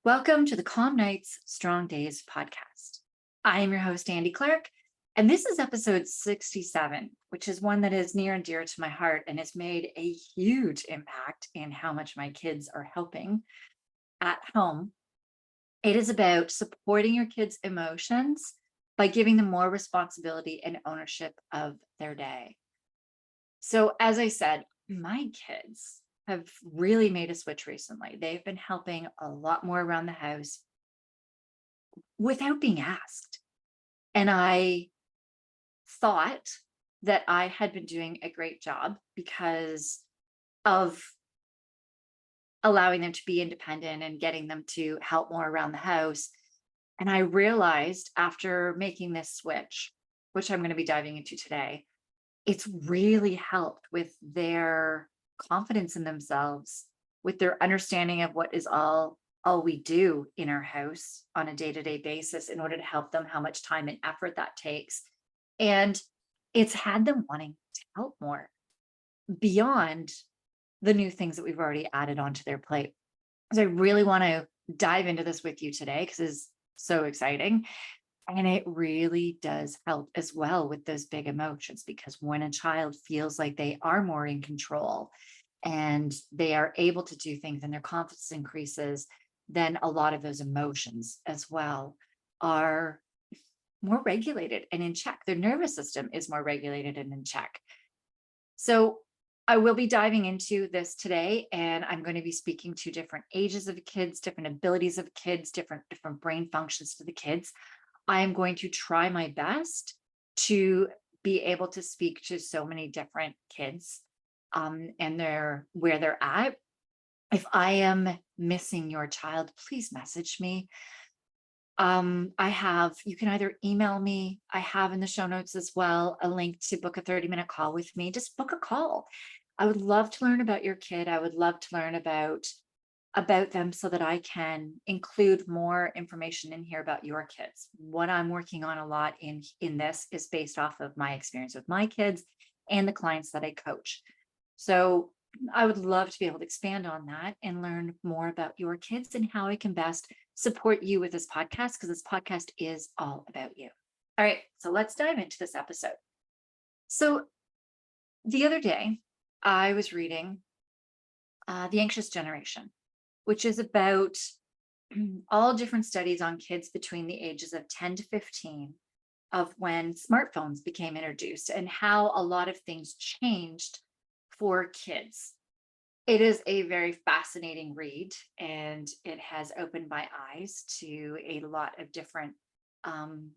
Welcome to the Calm Nights, Strong Days podcast. I am your host, Andy Clark, and this is episode 67, which is one that is near and dear to my heart and has made a huge impact in how much my kids are helping at home. It is about supporting your kids' emotions by giving them more responsibility and ownership of their day. So, as I said, my kids have really made a switch recently. They've been helping a lot more around the house without being asked. And I thought that I had been doing a great job because of allowing them to be independent and getting them to help more around the house. And I realized after making this switch, which I'm going to be diving into today, it's really helped with their confidence in themselves, with their understanding of what is all we do in our house on a day-to-day basis in order to help them, how much time and effort that takes. And it's had them wanting to help more beyond the new things that we've already added onto their plate. So I really want to dive into this with you today because it's so exciting. And it really does help as well with those big emotions, because when a child feels like they are more in control and they are able to do things and their confidence increases, then a lot of those emotions as well are more regulated and in check. Their nervous system is more regulated and in check. So I will be diving into this today, and I'm going to be speaking to different ages of kids, different abilities of kids, different brain functions for the kids. I am going to try my best to be able to speak to so many different kids and where they're at. If I am missing your child, please message me. You can either email me. I have in the show notes as well a link to book a 30-minute call with me. Just book a call. I would love to learn about your kid. I would love to learn about them so that I can include more information in here about your kids. What I'm working on a lot in this is based off of my experience with my kids and the clients that I coach. So I would love to be able to expand on that and learn more about your kids and how I can best support you with this podcast, because this podcast is all about you. All right, so let's dive into this episode. So the other day, I was reading The Anxious Generation, which is about all different studies on kids between the ages of 10 to 15 of when smartphones became introduced and how a lot of things changed for kids. It is a very fascinating read, and it has opened my eyes to a lot of different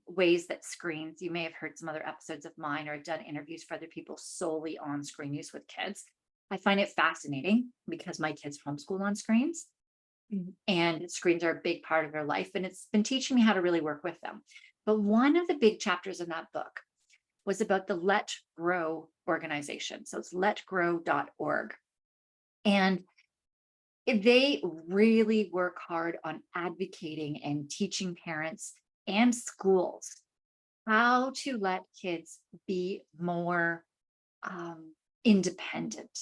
ways that screens, you may have heard some other episodes of mine, or I've done interviews for other people solely on screen use with kids. I find it fascinating because my kids homeschool on screens. And screens are a big part of their life, and it's been teaching me how to really work with them. But one of the big chapters in that book was about the Let Grow organization. So it's letgrow.org. And they really work hard on advocating and teaching parents and schools how to let kids be more independent,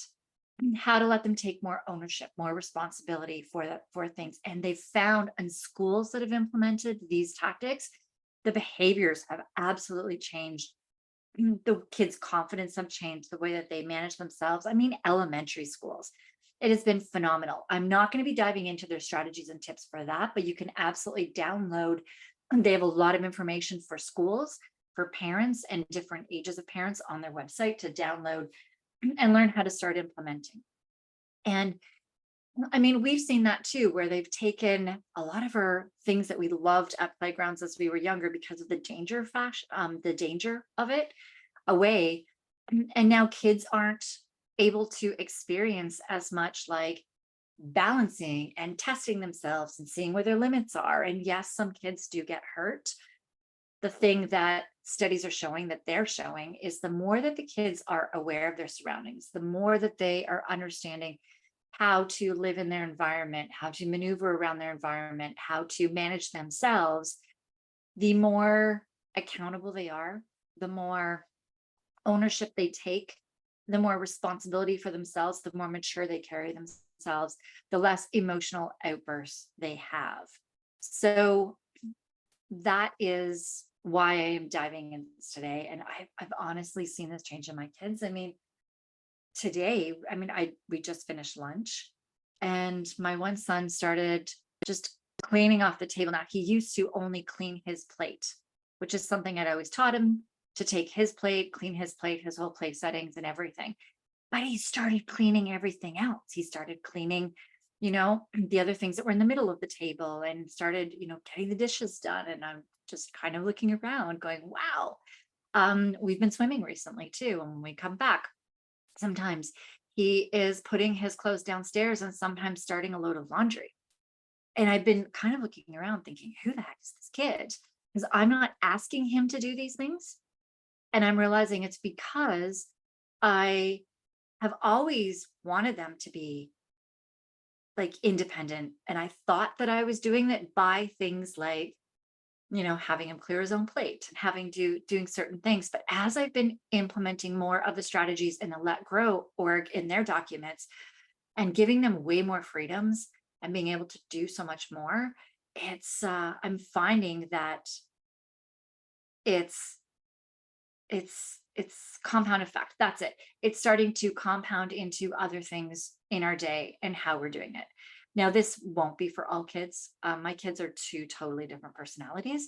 how to let them take more ownership, more responsibility for things. And they've found in schools that have implemented these tactics, the behaviors have absolutely changed. The kids' confidence have changed, the way that they manage themselves. I mean, elementary schools. It has been phenomenal. I'm not going to be diving into their strategies and tips for that, but you can absolutely download. They have a lot of information for schools, for parents, and different ages of parents on their website to download and learn how to start implementing. And I mean, we've seen that too, where they've taken a lot of our things that we loved at playgrounds as we were younger because of the danger of it away. And now kids aren't able to experience as much like balancing and testing themselves and seeing where their limits are. And yes, some kids do get hurt. The thing that studies are showing, that they're showing, is the more that the kids are aware of their surroundings, the more that they are understanding how to live in their environment, how to maneuver around their environment, how to manage themselves, the more accountable they are, the more ownership they take, the more responsibility for themselves, the more mature they carry themselves themselves, the less emotional outbursts they have. So that is why I am diving in this today. And I've honestly seen this change in my kids. I mean, today, I mean, we just finished lunch and my one son started just cleaning off the table. Now he used to only clean his plate, which is something I'd always taught him to take his plate, clean his plate, his whole plate settings and everything. But he started cleaning everything else. He started cleaning, the other things that were in the middle of the table and started, getting the dishes done. And I'm just kind of looking around going, wow. We've been swimming recently too. And when we come back, sometimes he is putting his clothes downstairs and sometimes starting a load of laundry. And I've been kind of looking around thinking, who the heck is this kid? Because I'm not asking him to do these things. And I'm realizing it's because I have always wanted them to be like independent. And I thought that I was doing that by things like, having him clear his own plate and doing certain things. But as I've been implementing more of the strategies in the Let Grow org in their documents and giving them way more freedoms and being able to do so much more, I'm finding that it's compound effect. That's it. It's starting to compound into other things in our day and how we're doing it. Now, this won't be for all kids. My kids are two totally different personalities,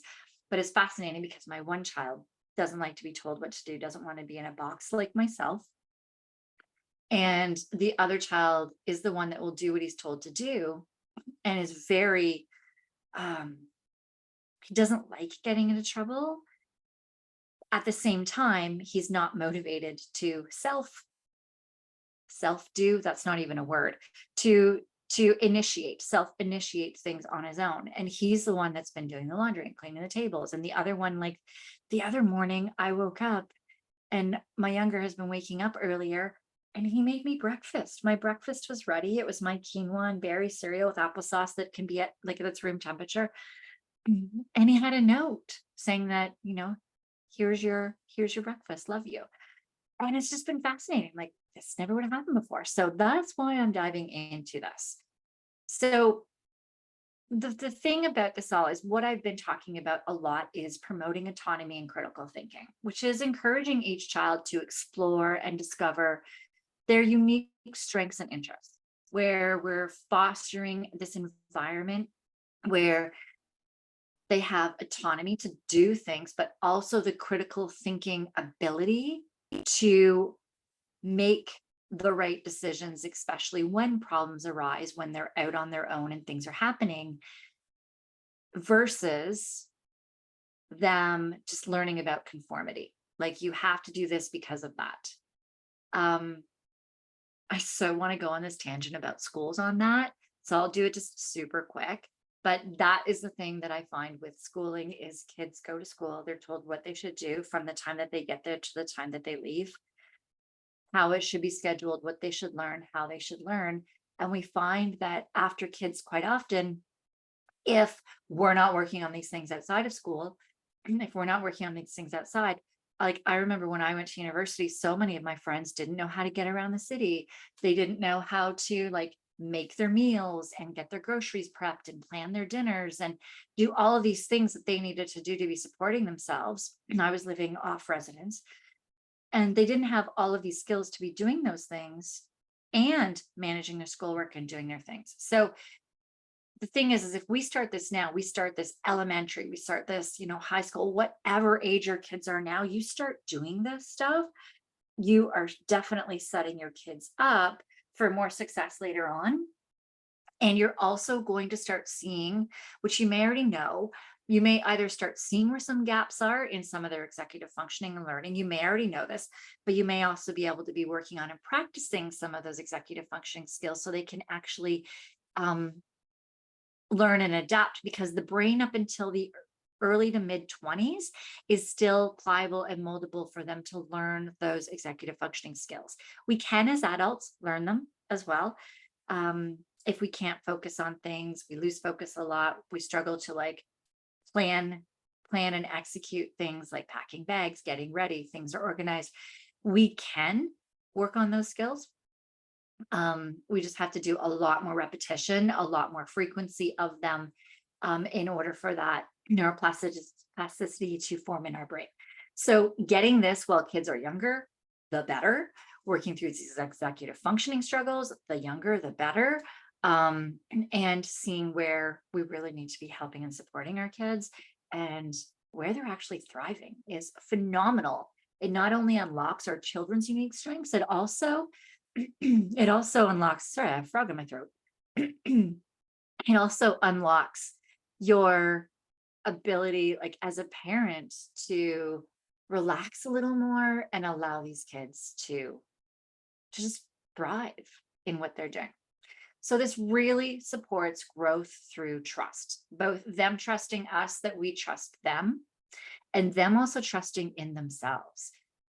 but it's fascinating because my one child doesn't like to be told what to do, doesn't want to be in a box like myself. And the other child is the one that will do what he's told to do and is very, he doesn't like getting into trouble. At the same time, he's not motivated to self-do, that's not even a word, to self-initiate things on his own. And he's the one that's been doing the laundry and cleaning the tables. And the other one, like the other morning, I woke up and my younger has been waking up earlier and he made me breakfast. My breakfast was ready. It was my quinoa and berry cereal with applesauce that can be at its room temperature. And he had a note saying that, here's your breakfast. Love you. And it's just been fascinating. Like this never would have happened before. So that's why I'm diving into this. So the thing about this all is what I've been talking about a lot is promoting autonomy and critical thinking, which is encouraging each child to explore and discover their unique strengths and interests, where we're fostering this environment where they have autonomy to do things, but also the critical thinking ability to make the right decisions, especially when problems arise, when they're out on their own and things are happening, versus them just learning about conformity. Like you have to do this because of that. I so want to go on this tangent about schools on that. So I'll do it just super quick. But that is the thing that I find with schooling is kids go to school, they're told what they should do from the time that they get there to the time that they leave, how it should be scheduled, what they should learn, how they should learn. And we find that after kids quite often, if we're not working on these things outside of school, if we're not working on these things outside, like I remember when I went to university, so many of my friends didn't know how to get around the city. They didn't know how to make their meals and get their groceries prepped and plan their dinners and do all of these things that they needed to do to be supporting themselves. And I was living off residence and they didn't have all of these skills to be doing those things and managing their schoolwork and doing their things. So the thing is if we start this now, we start this elementary, we start this, high school, whatever age your kids are now, you start doing this stuff, you are definitely setting your kids up for more success later on. And you're also going to start seeing, which you may already know, you may either start seeing where some gaps are in some of their executive functioning and learning. You may already know this, but you may also be able to be working on and practicing some of those executive functioning skills so they can actually learn and adapt, because the brain up until the early to mid 20s is still pliable and moldable for them to learn those executive functioning skills. We can, as adults, learn them as well. If we can't focus on things, we lose focus a lot. We struggle to plan and execute things like packing bags, getting ready, things are organized. We can work on those skills, We just have to do a lot more repetition, a lot more frequency of them, in order for that neuroplasticity to form in our brain. So getting this while kids are younger, the better. Working through these executive functioning struggles, the younger, the better. And seeing where we really need to be helping and supporting our kids, and where they're actually thriving is phenomenal. It not only unlocks our children's unique strengths, it also it also unlocks, sorry, I have a frog in my throat. It also unlocks your ability, like as a parent, to relax a little more and allow these kids to just thrive in what they're doing. So this really supports growth through trust, both them trusting us that we trust them, and them also trusting in themselves.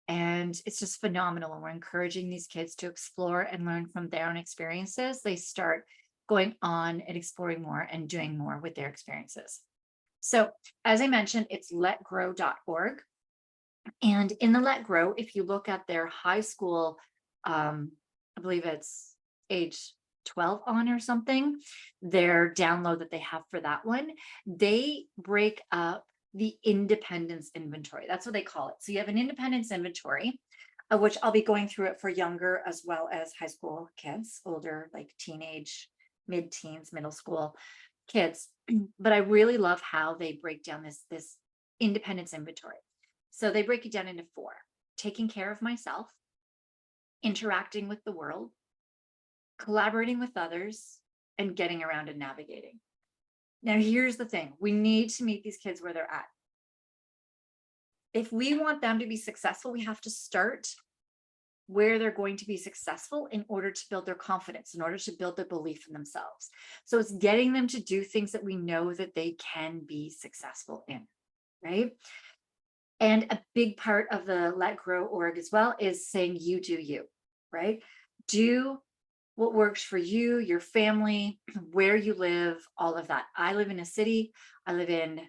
And it's just phenomenal when we're encouraging these kids to explore and learn from their own experiences. They start going on and exploring more and doing more with their experiences. So, as I mentioned, it's letgrow.org. And in the Let Grow, if you look at their high school, I believe it's age 12 on or something, their download that they have for that one, they break up the independence inventory. That's what they call it. So you have an independence inventory, which I'll be going through it for younger as well as high school kids, older, like teenage, mid-teens, middle school kids. But I really love how they break down this independence inventory. So they break it down into 4: taking care of myself, interacting with the world, collaborating with others, and getting around and navigating. Now, here's the thing. We need to meet these kids where they're at. If we want them to be successful, we have to start where they're going to be successful in order to build their confidence, in order to build their belief in themselves. So it's getting them to do things that we know that they can be successful in, right? And a big part of the Let Grow org as well is saying, you do you, right? Do what works for you, your family, where you live, all of that. I live in a city. I live in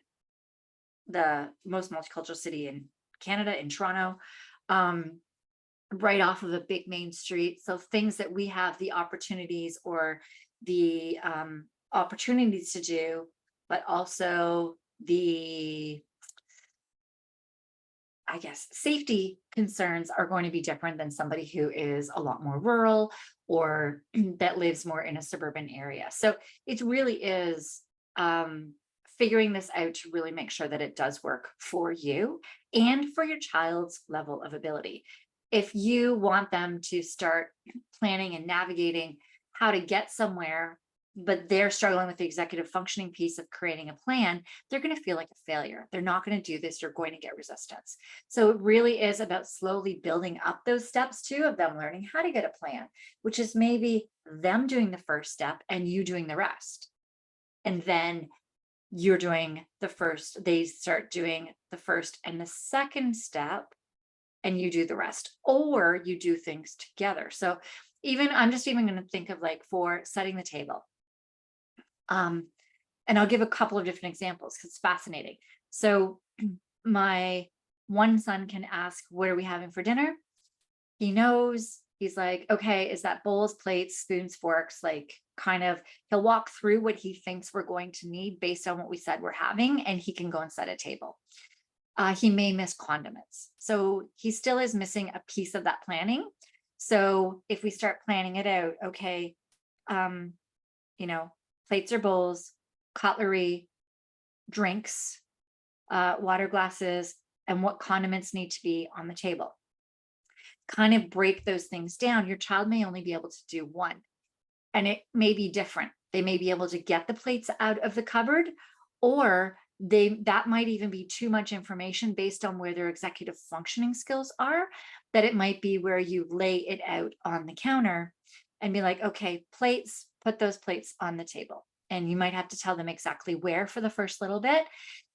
the most multicultural city in Canada, in Toronto, right off of a big main street. So things that we have the opportunities or the opportunities to do, but also the, I guess, safety concerns are going to be different than somebody who is a lot more rural or that lives more in a suburban area. So it really is figuring this out to really make sure that it does work for you and for your child's level of ability. If you want them to start planning and navigating how to get somewhere, but they're struggling with the executive functioning piece of creating a plan, they're going to feel like a failure. They're not going to do this. You're going to get resistance. So it really is about slowly building up those steps too, of them learning how to get a plan, which is maybe them doing the first step and you doing the rest. And then you're doing the first, they start doing the first and the second step, and you do the rest, or you do things together. So I'm just even going to think of like for setting the table. And I'll give a couple of different examples because it's fascinating. So my one son can ask, what are we having for dinner? He knows. He's like, okay, is that bowls, plates, spoons, forks? Like kind of, he'll walk through what he thinks we're going to need based on what we said we're having, and he can go and set a table. He may miss condiments. So he still is missing a piece of that planning. So if we start planning it out, okay, plates or bowls, cutlery, drinks, water glasses, and what condiments need to be on the table. Kind of break those things down. Your child may only be able to do one, and it may be different. They may be able to get the plates out of the cupboard, or that might even be too much information based on where their executive functioning skills are, that it might be where you lay it out on the counter and be like, okay, plates, put those plates on the table. And you might have to tell them exactly where for the first little bit.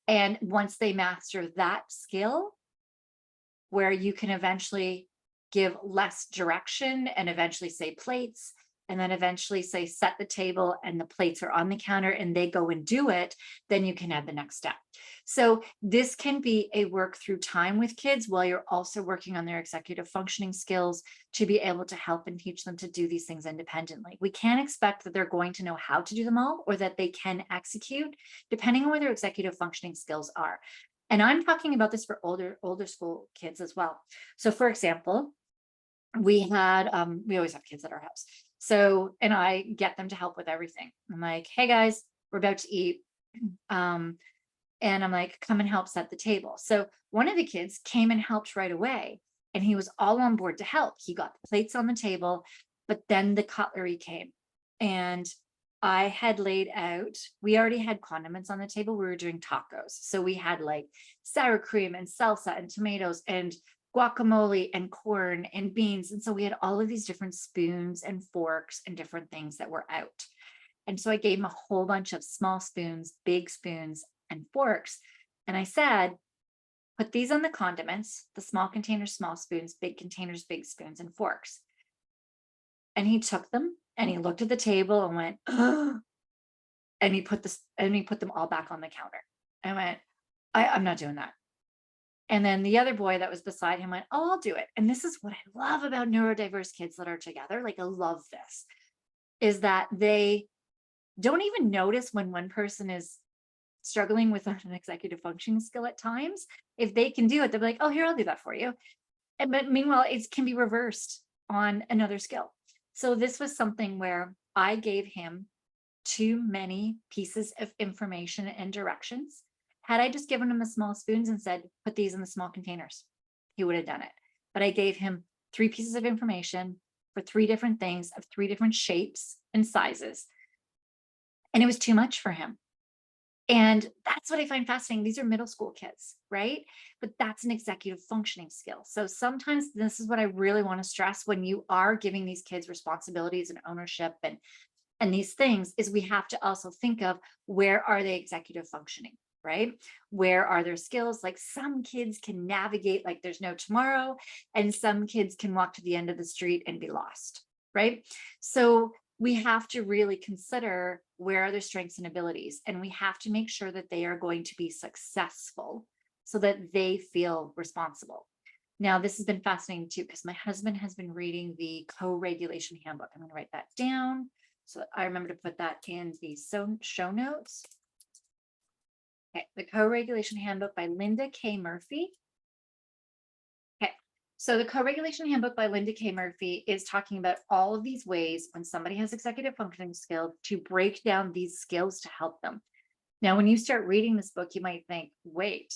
And once they master that skill, where you can eventually give less direction and eventually say plates, and then eventually say set the table and the plates are on the counter and they go and do it, then you can add the next step. So this can be a work through time with kids while you're also working on their executive functioning skills to be able to help and teach them to do these things independently. We can't expect that they're going to know how to do them all or that they can execute, depending on where their executive functioning skills are. And I'm talking about this for older school kids as well. So for example, we always have kids at our house. So, and I get them to help with everything. I'm like, hey guys, we're about to eat. And I'm like, come and help set the table. So one of the kids came and helped right away. And he was all on board to help. He got the plates on the table, but then the cutlery came. And I had laid out, we already had condiments on the table. We were doing tacos. So we had like sour cream and salsa and tomatoes and guacamole and corn and beans. And so we had all of these different spoons and forks and different things that were out. And so I gave him a whole bunch of small spoons, big spoons, and forks. And I said, put these on the condiments, the small containers, small spoons, big containers, big spoons, and forks. And he took them and he looked at the table and went, oh, and he put them all back on the counter. I went, I'm not doing that. And then the other boy that was beside him went, oh, I'll do it. And this is what I love about neurodiverse kids that are together. Like, I love this, is that they don't even notice when one person is struggling with an executive functioning skill at times. If they can do it, they'll be like, oh, here, I'll do that for you. But meanwhile, it can be reversed on another skill. So this was something where I gave him too many pieces of information and directions. Had I just given him the small spoons and said, put these in the small containers, he would have done it. But I gave him 3 pieces of information for 3 different things of 3 different shapes and sizes. And it was too much for him. And that's what I find fascinating. These are middle school kids, right? But that's an executive functioning skill. So sometimes this is what I really want to stress when you are giving these kids responsibilities and ownership and these things, is we have to also think of, where are they executive functioning, right? Where are their skills? Like, some kids can navigate like there's no tomorrow, and some kids can walk to the end of the street and be lost, right? So we have to really consider, where are their strengths and abilities, and we have to make sure that they are going to be successful so that they feel responsible. Now, this has been fascinating too, because my husband has been reading the co-regulation handbook. I'm going to write that down so I remember to put that in the show notes. Okay, the co-regulation handbook by Linda K. Murphy. Okay, so the co-regulation handbook by Linda K. Murphy is talking about all of these ways when somebody has executive functioning skills to break down these skills to help them. Now, when you start reading this book, you might think, wait,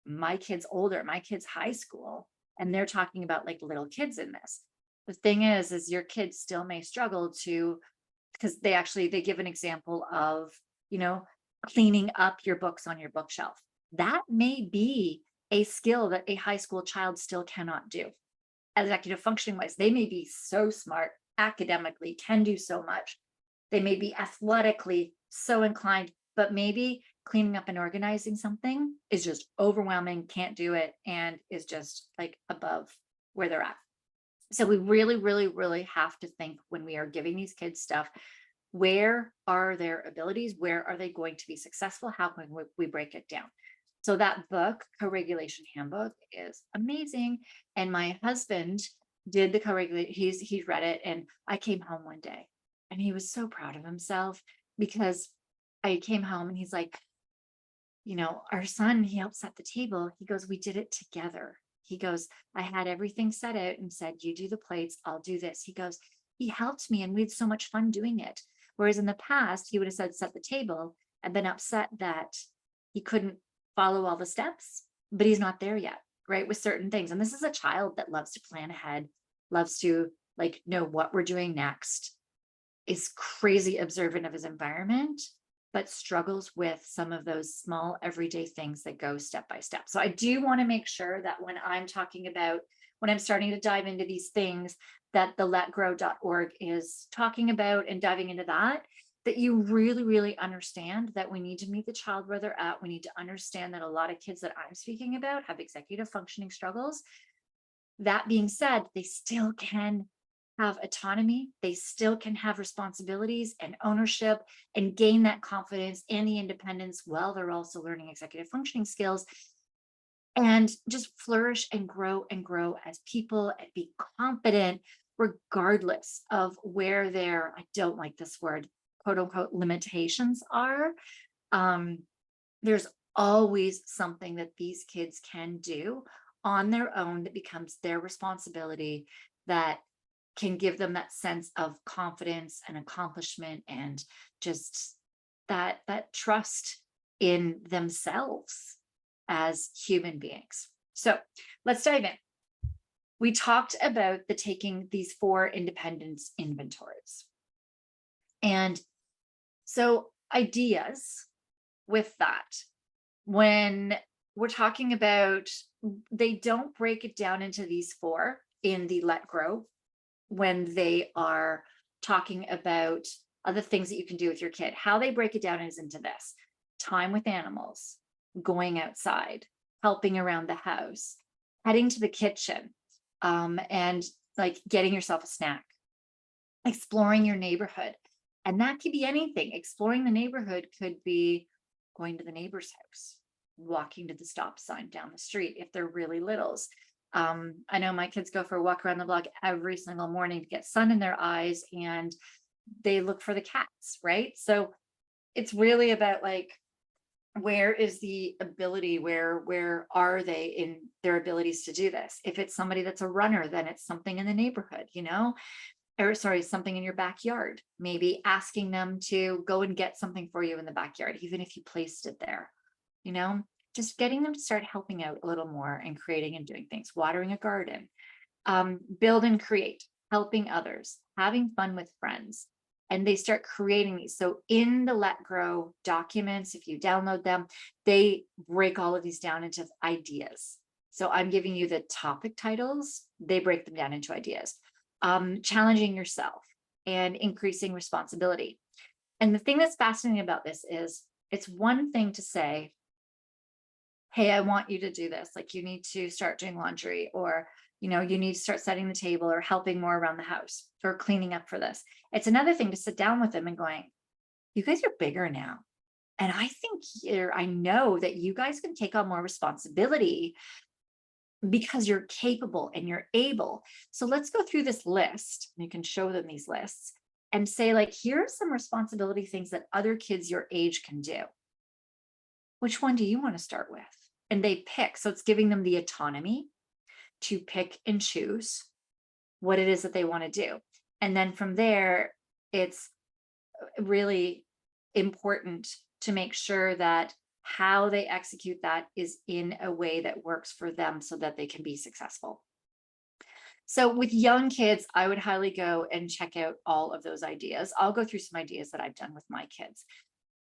my kid's older, my kid's high school, and they're talking about like little kids in this. The thing is your kids still may struggle to, because they give an example of, cleaning up your books on your bookshelf. That may be a skill that a high school child still cannot do. Executive functioning wise, they may be so smart academically, can do so much. They may be athletically so inclined, but maybe cleaning up and organizing something is just overwhelming, can't do it, and is just like above where they're at. So we really, really, really have to think, when we are giving these kids stuff, where are their abilities? Where are they going to be successful? How can we break it down? So that book, Co-Regulation Handbook, is amazing. And my husband did the co-regulation. He's read it, and I came home one day and he was so proud of himself, because I came home and he's like, our son, he helped set the table. He goes, we did it together. He goes, I had everything set out and said, you do the plates, I'll do this. He goes, he helped me and we had so much fun doing it. Whereas in the past, he would have said, set the table, and been upset that he couldn't follow all the steps, but he's not there yet, right? With certain things. And this is a child that loves to plan ahead, loves to know what we're doing next, is crazy observant of his environment, but struggles with some of those small everyday things that go step by step. So I do want to make sure that when I'm starting to dive into these things that the letgrow.org is talking about and diving into that you really, really understand that we need to meet the child where they're at. We need to understand that a lot of kids that I'm speaking about have executive functioning struggles. That being said, they still can have autonomy. They still can have responsibilities and ownership and gain that confidence and the independence while they're also learning executive functioning skills, and just flourish and grow as people and be confident regardless of where their, I don't like this word, quote unquote, limitations are. Um, there's always something that these kids can do on their own that becomes their responsibility, that can give them that sense of confidence and accomplishment and just that trust in themselves as human beings. So let's dive in. We talked about the taking these 4 independence inventories. And so ideas with that, when we're talking about, they don't break it down into these 4 in the Let Grow when they are talking about other things that you can do with your kid. How they break it down is into this: time with animals, going outside, helping around the house, heading to the kitchen, and like getting yourself a snack, exploring your neighborhood. And that could be anything. Exploring the neighborhood could be going to the neighbor's house, walking to the stop sign down the street if they're really littles. I know my kids go for a walk around the block every single morning to get sun in their eyes, and they look for the cats, right? So it's really about like, where is the ability, where are they in their abilities to do this? If it's somebody that's a runner, then it's something in the neighborhood, or sorry, something in your backyard, maybe asking them to go and get something for you in the backyard, even if you placed it there, you know, just getting them to start helping out a little more and creating and doing things, watering a garden, build and create, helping others, having fun with friends. And they start creating these. So in the Let Grow documents, if you download them, they break all of these down into ideas. So I'm giving you the topic titles, they break them down into ideas. Challenging yourself and increasing responsibility. And the thing that's fascinating about this is, it's one thing to say, hey, I want you to do this. Like, you need to start doing laundry, or, you need to start setting the table or helping more around the house or cleaning up for this. It's another thing to sit down with them and going, you guys are bigger now. And I know that you guys can take on more responsibility because you're capable and you're able. So let's go through this list. You can show them these lists and say, like, here are some responsibility things that other kids your age can do. Which one do you want to start with? And they pick. So it's giving them the autonomy to pick and choose what it is that they want to do. And then from there, it's really important to make sure that how they execute that is in a way that works for them so that they can be successful. So with young kids, I would highly go and check out all of those ideas. I'll go through some ideas that I've done with my kids.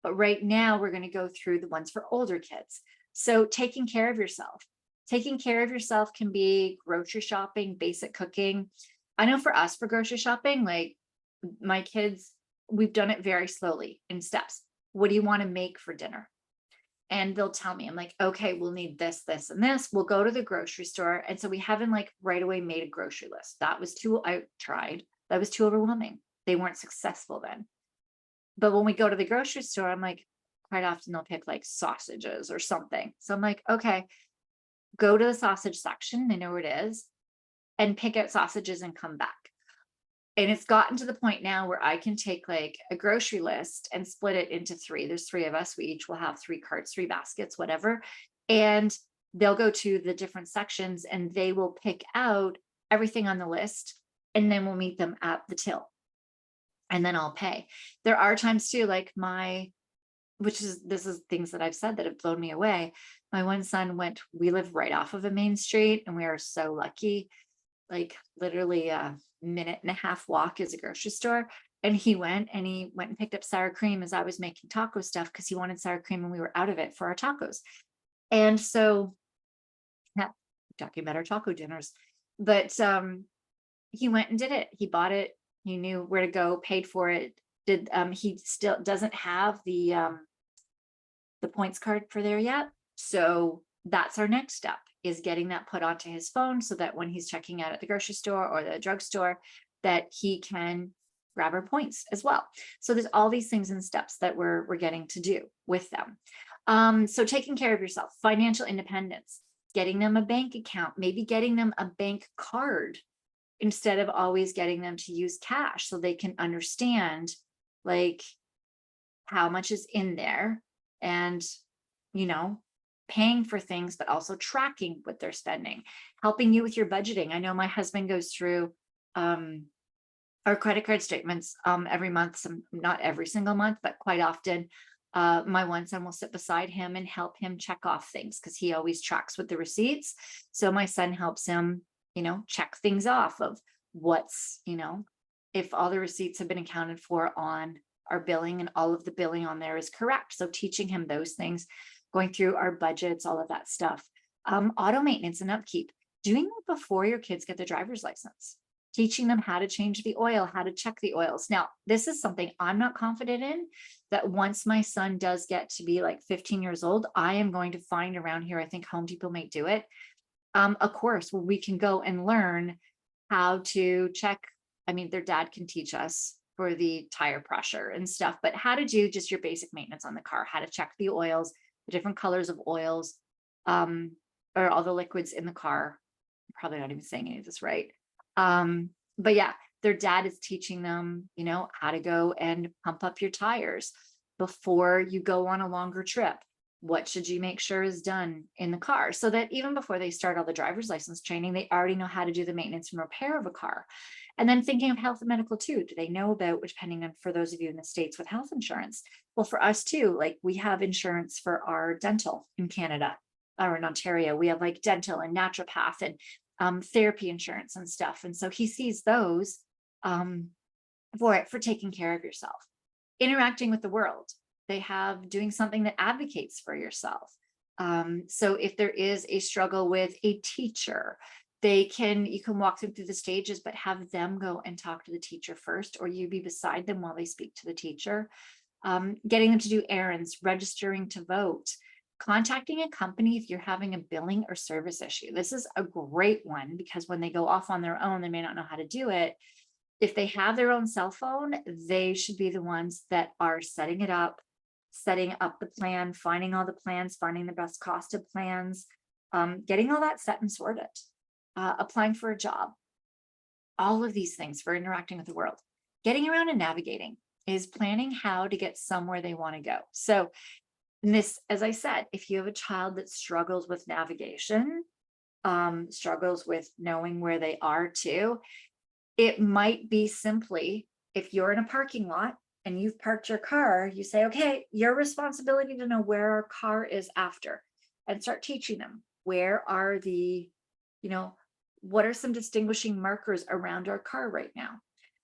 But right now we're going to go through the ones for older kids. So taking care of yourself. Taking care of yourself can be grocery shopping, basic cooking. I know for us, for grocery shopping, like my kids, we've done it very slowly in steps. What do you want to make for dinner? And they'll tell me, I'm like, okay, we'll need this, this, and this. We'll go to the grocery store. And so we haven't like right away made a grocery list. I tried. That was too overwhelming. They weren't successful then. But when we go to the grocery store, I'm like, quite often they'll pick like sausages or something. So I'm like, okay, go to the sausage section. They know where it is, and pick out sausages and come back. And it's gotten to the point now where I can take like a grocery list and split it into 3. There's 3 of us. We each will have 3 carts, 3 baskets, whatever. And they'll go to the different sections and they will pick out everything on the list. And then we'll meet them at the till. And then I'll pay. There are times too, like this is things that I've said that have blown me away. My one son we live right off of a main street, and we are so lucky. Like literally a minute and a half walk is a grocery store. And he went and picked up sour cream as I was making taco stuff, because he wanted sour cream and we were out of it for our tacos. And so, yeah, talking about our taco dinners, but he went and did it. He bought it. He knew where to go, paid for it. He still doesn't have the points card for there yet. So that's our next step, is getting that put onto his phone so that when he's checking out at the grocery store or the drugstore, that he can grab our points as well. So there's all these things and steps that we're getting to do with them. So taking care of yourself, financial independence, getting them a bank account, maybe getting them a bank card instead of always getting them to use cash, so they can understand like how much is in there, and you know paying for things, but also tracking what they're spending, helping you with your budgeting. I know my husband goes through um our credit card statements every month, some not every single month, but quite often. My one son will sit beside him and help him check off things because he always tracks with the receipts. So my son helps him, check things off of what's, if all the receipts have been accounted for on our billing and all of the billing on there is correct. So teaching him those things, going through our budgets, all of that stuff. Auto maintenance and upkeep, doing that before your kids get their driver's license, teaching them how to change the oil, how to check the oils. Now, this is something I'm not confident in, that once my son does get to be like 15 years old, I am going to find around here, I think Home Depot might do it, a course where we can go and learn how to check. I mean, their dad can teach us for the tire pressure and stuff, but how to do just your basic maintenance on the car, how to check the oils, the different colors of oils, or all the liquids in the car. I'm probably not even saying any of this right. But yeah, their dad is teaching them, how to go and pump up your tires before you go on a longer trip. What should you make sure is done in the car, so that even before they start all the driver's license training, they already know how to do the maintenance and repair of a car. And then thinking of health and medical too. Do they know about, which depending on, for those of you in the States with health insurance, well, for us too, like we have insurance for our dental in Canada or in Ontario, we have like dental and naturopath and therapy insurance and stuff. And so he sees those for taking care of yourself, interacting with the world. They have doing something that advocates for yourself. So if there is a struggle with a teacher, you can walk them through the stages, but have them go and talk to the teacher first, or you be beside them while they speak to the teacher. Getting them to do errands, registering to vote, contacting a company if you're having a billing or service issue. This is a great one because when they go off on their own, they may not know how to do it. If they have their own cell phone, they should be the ones that are setting it up, setting up the plan, finding all the plans, finding the best cost of plans, getting all that set and sorted, applying for a job, all of these things for interacting with the world. Getting around and navigating is planning how to get somewhere they want to go. So this, as I said, if you have a child that struggles with navigation, struggles with knowing where they are too, it might be simply, if you're in a parking lot and you've parked your car, you say, okay, your responsibility to know where our car is after, and start teaching them where are what are some distinguishing markers around our car right now?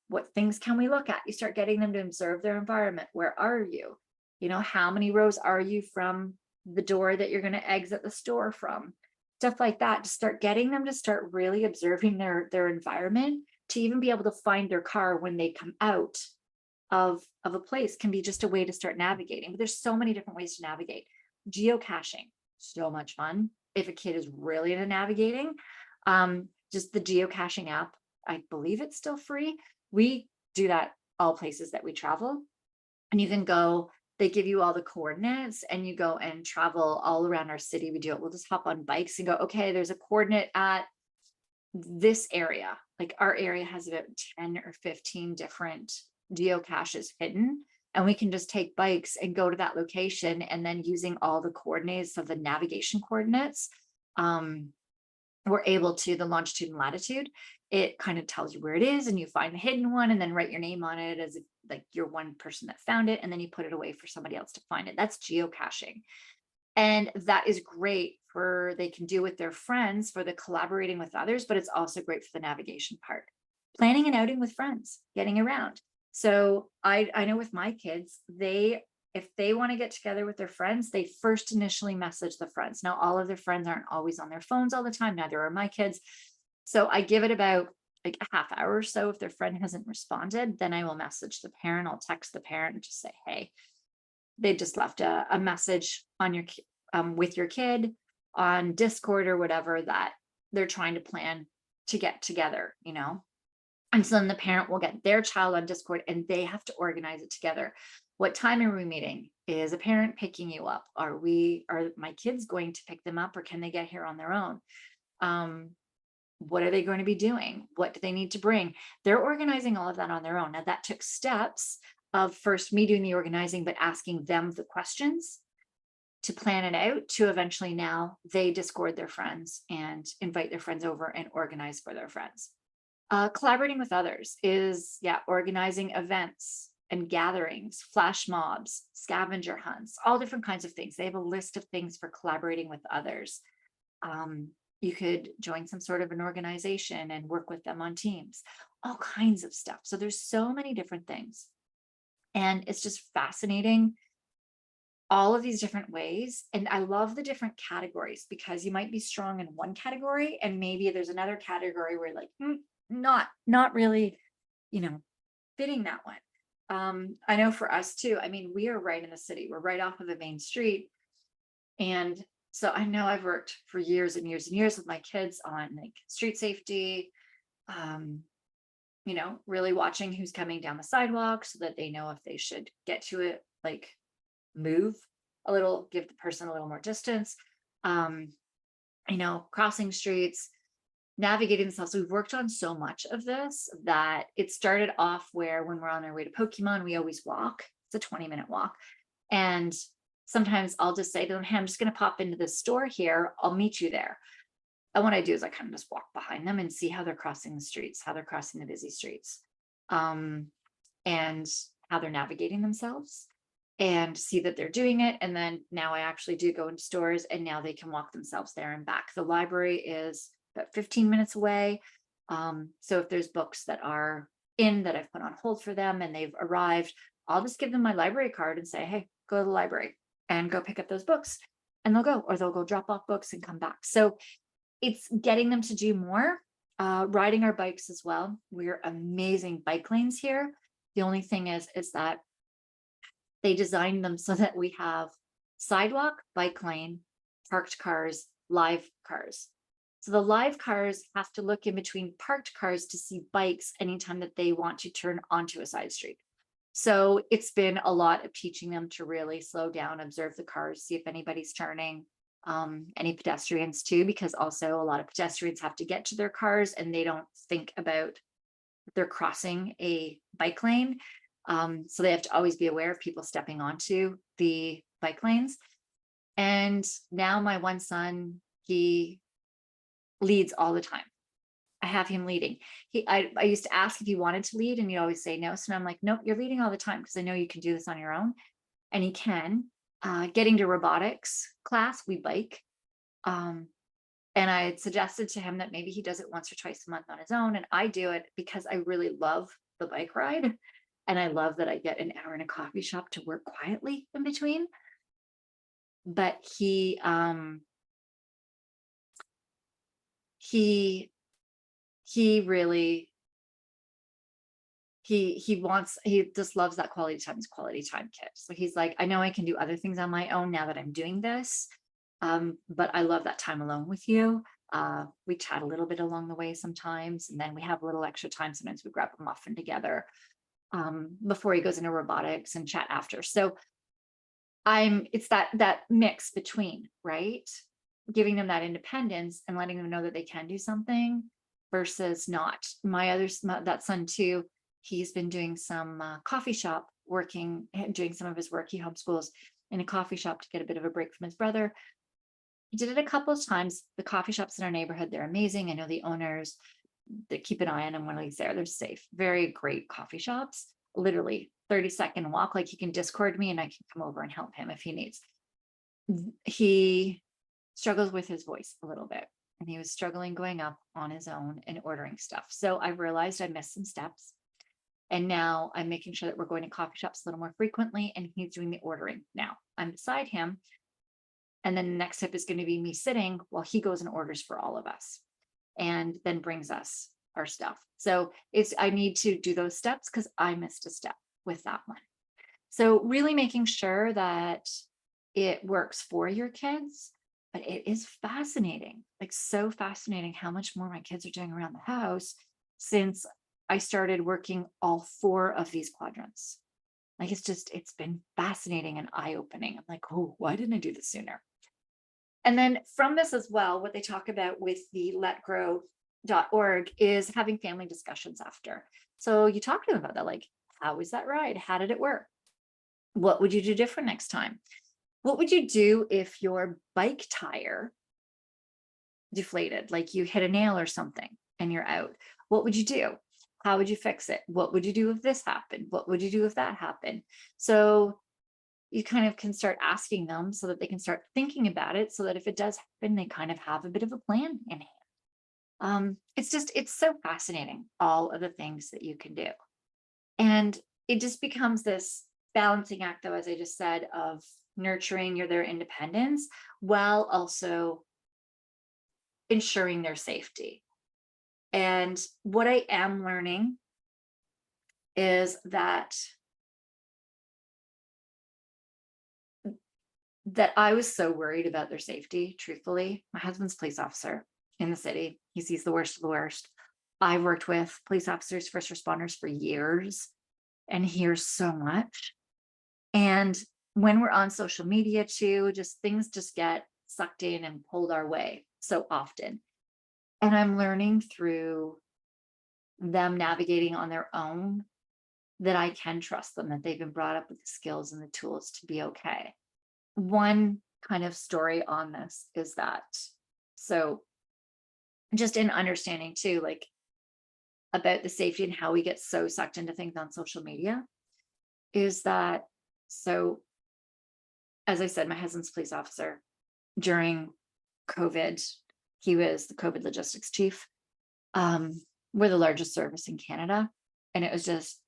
What things can we look at? You start getting them to observe their environment. Where are you? How many rows are you from the door that you're going to exit the store from? Stuff like that. To start getting them to start really observing their environment, to even be able to find their car when they come out of a place, can be just a way to start navigating. But there's so many different ways to navigate. Geocaching, so much fun. If a kid is really into navigating, just the geocaching app, I believe it's still free. We do that all places that we travel, and you can go, they give you all the coordinates and you go and travel all around our city. We do it. We'll just hop on bikes and go, okay, there's a coordinate at this area. Like our area has about 10 or 15 different geocaches hidden, and we can just take bikes and go to that location. And then using all the coordinates of the navigation coordinates, we're able to, the longitude and latitude, it kind of tells you where it is, and you find the hidden one and then write your name on it as if like you're one person that found it, and then you put it away for somebody else to find it. That's geocaching. And that is great for, they can do with their friends for the collaborating with others, but it's also great for the navigation part. Planning an outing with friends, getting around. So I know with my kids, if they want to get together with their friends, they first initially message the friends. Now, all of their friends aren't always on their phones all the time. Neither are my kids. So I give it about like a half hour or so. If their friend hasn't responded, then I will message the parent. I'll text the parent and just say, hey, they just left a message on your with your kid on Discord or whatever, that they're trying to plan to get together, And so then the parent will get their child on Discord and they have to organize it together. What time are we meeting? Is a parent picking you up? Are my kids going to pick them up, or can they get here on their own? Um, what are they going to be doing? What do they need to bring? They're organizing all of that on their own. Now that took steps of first me doing the organizing, but asking them the questions to plan it out, to eventually now they Discord their friends and invite their friends over and organize for their friends. Collaborating with others is, yeah, organizing events and gatherings, flash mobs, scavenger hunts, all different kinds of things. They have a list of things for collaborating with others. Um, you could join some sort of an organization and work with them on teams, all kinds of stuff. So there's so many different things. And it's just fascinating, all of these different ways. And I love the different categories, because you might be strong in one category and maybe there's another category where like, not really, fitting that one. I know for us too, I mean, we are right in the city. We're right off of the main street. And so I know I've worked for years and years and years with my kids on like street safety, um, really watching who's coming down the sidewalk so that they know if they should get to it, like move a little, give the person a little more distance, um, crossing streets, navigating themselves. We've worked on so much of this that it started off where when we're on our way to Pokemon, we always walk. It's a 20-minute walk. And sometimes I'll just say to them, hey, I'm just going to pop into this store here. I'll meet you there. And what I do is I kind of just walk behind them and see how they're crossing the streets, how they're crossing the busy streets, and how they're navigating themselves, and see that they're doing it. And then now I actually do go into stores and now they can walk themselves there and back. The library is about 15 minutes away. So if there's books that are in that I've put on hold for them and they've arrived, I'll just give them my library card and say, hey, go to the library and go pick up those books. And they'll go, or they'll go drop off books and come back. So it's getting them to do more. Riding our bikes as well. We're amazing bike lanes here. The only thing is that they designed them so that we have sidewalk, bike lane, parked cars, live cars. So the live cars have to look in between parked cars to see bikes anytime that they want to turn onto a side street. So it's been a lot of teaching them to really slow down, observe the cars, see if anybody's turning, any pedestrians too, because also a lot of pedestrians have to get to their cars and they don't think about they're crossing a bike lane. So they have to always be aware of people stepping onto the bike lanes. And now my one son, he leads all the time. I have him leading. I used to ask if he wanted to lead and he'd always say no. So now I'm like, nope, you're leading all the time because I know you can do this on your own. And he can. Getting to robotics class, we bike. And I had suggested to him that maybe he does it once or twice a month on his own. And I do it because I really love the bike ride. And I love that I get an hour in a coffee shop to work quietly in between. But he really, he just loves that quality time. He's a quality time kid. So he's like, I know I can do other things on my own now that I'm doing this. But I love that time alone with you. We chat a little bit along the way sometimes, and then we have a little extra time. Sometimes we grab a muffin together before he goes into robotics and chat after. So it's that mix between, right? Giving them that independence and letting them know that they can do something versus not. That son too, he's been doing some coffee shop doing some of his work. He homeschools in a coffee shop to get a bit of a break from his brother. He did it a couple of times. The coffee shops in our neighborhood, they're amazing. I know the owners, they keep an eye on him when he's there. They're safe. Very great coffee shops. Literally 30-second walk. Like he can Discord me and I can come over and help him if he needs. He struggles with his voice a little bit. And he was struggling going up on his own and ordering stuff. So I realized I missed some steps. And now I'm making sure that we're going to coffee shops a little more frequently. And he's doing the ordering now. I'm beside him. And then the next step is going to be me sitting while he goes and orders for all of us and then brings us our stuff. So I need to do those steps because I missed a step with that one. So really making sure that it works for your kids, but it is fascinating, like so fascinating how much more my kids are doing around the house since I started working all 4 of these quadrants. Like, it's been fascinating and eye-opening. I'm like, oh, why didn't I do this sooner? And then from this as well, what they talk about with the letgrow.org is having family discussions after. So you talk to them about that, like, how was that ride? How did it work? What would you do different next time? What would you do if your bike tire deflated, like you hit a nail or something and you're out? What would you do? How would you fix it? What would you do if this happened? What would you do if that happened? So you kind of can start asking them so that they can start thinking about it, so that if it does happen, they kind of have a bit of a plan in hand. It's so fascinating, all of the things that you can do. And it just becomes this balancing act, though, as I just said, of nurturing their independence while also ensuring their safety. And what I am learning is that I was so worried about their safety, truthfully. My husband's a police officer in the city. He sees the worst of the worst. I've worked with police officers, first responders for years, and hear so much. And when we're on social media too, just things just get sucked in and pulled our way so often. And I'm learning through them navigating on their own that I can trust them, that they've been brought up with the skills and the tools to be okay. One kind of story on this is that, so just in understanding too, like, about the safety and how we get so sucked into things on social media, is that, so as I said, my husband's a police officer. During COVID, he was the COVID logistics chief. We're the largest service in Canada, and it was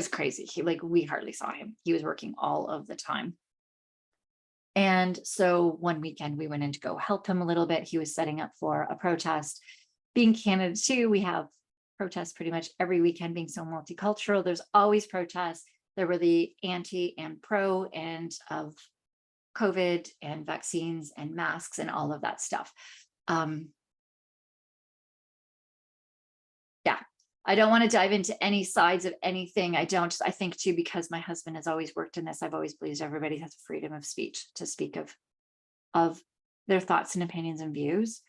crazy. We hardly saw him. He was working all of the time. And so one weekend we went in to go help him a little bit. He was setting up for a protest. Being Canada too, we have protests pretty much every weekend. Being so multicultural, there's always protests. There were the anti and pro and of COVID and vaccines and masks and all of that stuff. Yeah, I don't want to dive into any sides of anything. I think too, because my husband has always worked in this, I've always believed everybody has freedom of speech to speak of their thoughts and opinions and views,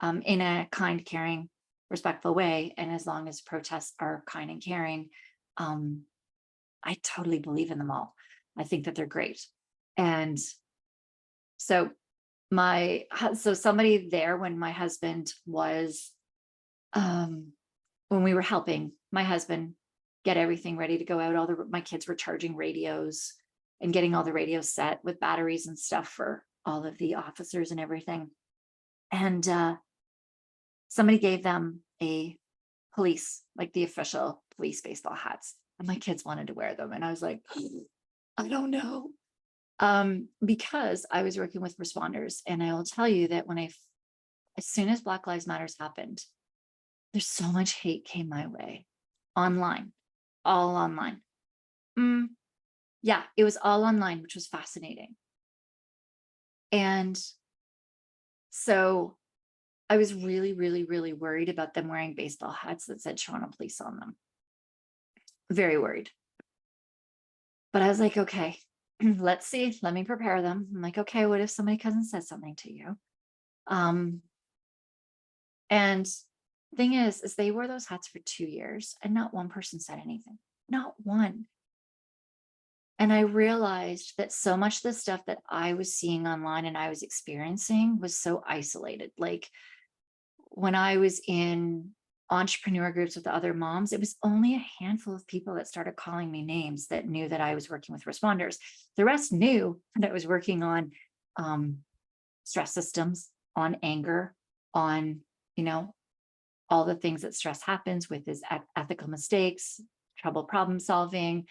in a kind, caring, respectful way. And as long as protests are kind and caring, I totally believe in them all. I think that they're great. And so somebody there, when my husband was, when we were helping my husband get everything ready to go out, my kids were charging radios and getting all the radios set with batteries and stuff for all of the officers and everything. And somebody gave them a police, like the official police baseball hats. And my kids wanted to wear them. And I was like, I don't know. Because I was working with responders, and I will tell you that as soon as Black Lives Matters happened, there's so much hate came my way online, all online. Yeah, it was all online, which was fascinating. And so I was really, really, really worried about them wearing baseball hats that said Toronto Police on them. Very worried. But I was like, okay, let's see, let me prepare them. I'm like, okay, what if somebody comes and says something to you? And thing is they wore those hats for 2 years and not one person said anything, not one. And I realized that so much of the stuff that I was seeing online and I was experiencing was so isolated. Like, when I was in entrepreneur groups with the other moms, it was only a handful of people that started calling me names that knew that I was working with responders. The rest knew that I was working on stress systems, on anger, on, all the things that stress happens with, is ethical mistakes, trouble problem solving,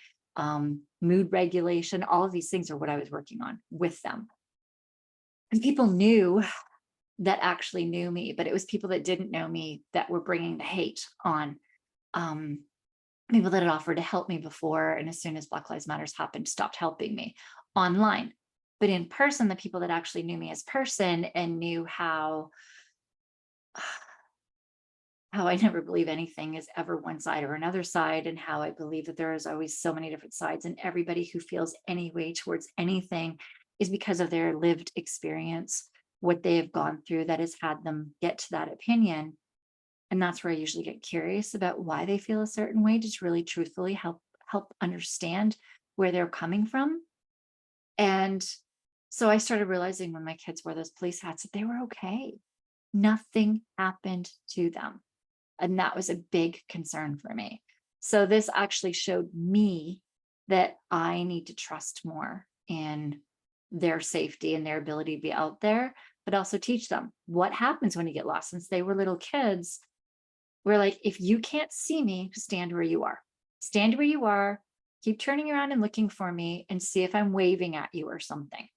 mood regulation. All of these things are what I was working on with them. And people knew that actually knew me, but it was people that didn't know me that were bringing the hate on, people that had offered to help me before, and as soon as Black Lives Matters happened, stopped helping me online. But in person, the people that actually knew me as person and knew how how I never believe anything is ever one side or another side, and how I believe that there is always so many different sides, and everybody who feels any way towards anything is because of their lived experience, what they have gone through that has had them get to that opinion. And that's where I usually get curious about why they feel a certain way, just really truthfully help understand where they're coming from. And so I started realizing when my kids wore those police hats that they were okay. Nothing happened to them. And that was a big concern for me. So this actually showed me that I need to trust more in their safety and their ability to be out there, but also teach them what happens when you get lost. Since they were little kids, we're like, if you can't see me, stand where you are. Stand where you are, keep turning around and looking for me and see if I'm waving at you or something.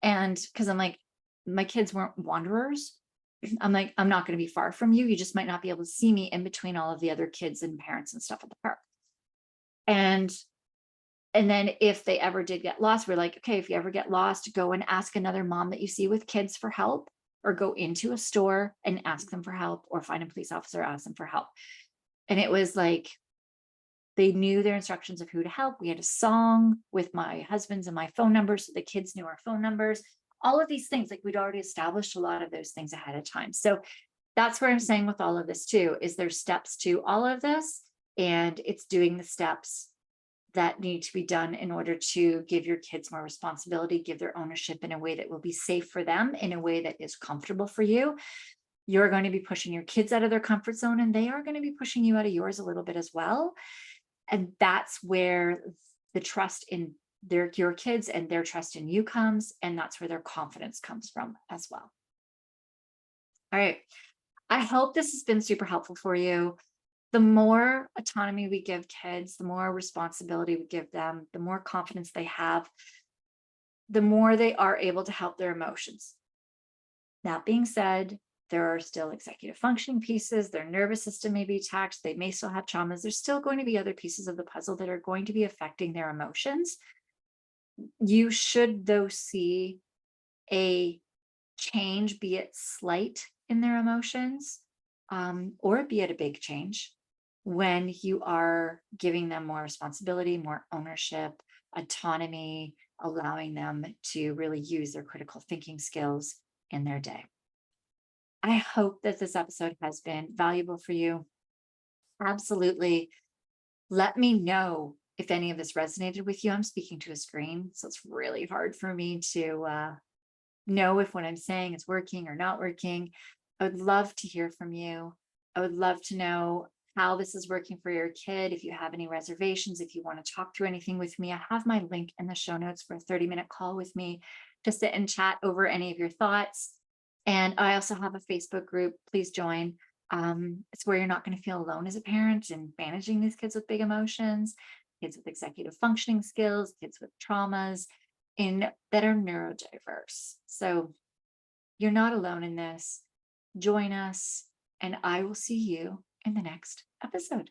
And because I'm like, my kids weren't wanderers. I'm like, I'm not going to be far from you. You just might not be able to see me in between all of the other kids and parents and stuff at the park. And and then if they ever did get lost, we're like, okay, if you ever get lost, go and ask another mom that you see with kids for help, or go into a store and ask them for help, or find a police officer, ask them for help. And it was like they knew their instructions of who to help. We had a song with my husband's and my phone numbers, so the kids knew our phone numbers. All of these things, like we'd already established a lot of those things ahead of time. So that's where I'm saying with all of this too, is there's steps to all of this, and it's doing the steps that need to be done in order to give your kids more responsibility, give their ownership in a way that will be safe for them, in a way that is comfortable for you. You're going to be pushing your kids out of their comfort zone, and they are going to be pushing you out of yours a little bit as well. And that's where the trust in your kids and their trust in you comes. And that's where their confidence comes from as well. All right. I hope this has been super helpful for you. The more autonomy we give kids, the more responsibility we give them, the more confidence they have, the more they are able to help their emotions. That being said, there are still executive functioning pieces. Their nervous system may be taxed. They may still have traumas. There's still going to be other pieces of the puzzle that are going to be affecting their emotions. You should, though, see a change, be it slight in their emotions, or be it a big change, when you are giving them more responsibility, more ownership, autonomy, allowing them to really use their critical thinking skills in their day. I hope that this episode has been valuable for you. Absolutely. Let me know if any of this resonated with you. I'm speaking to a screen, so it's really hard for me to know if what I'm saying is working or not working. I would love to hear from you. I would love to know how this is working for your kid. If you have any reservations, if you want to talk through anything with me, I have my link in the show notes for a 30-minute call with me to sit and chat over any of your thoughts. And I also have a Facebook group. Please join. It's where you're not going to feel alone as a parent in managing these kids with big emotions, kids with executive functioning skills, kids with traumas, in that are neurodiverse. So you're not alone in this. Join us, and I will see you in the next episode.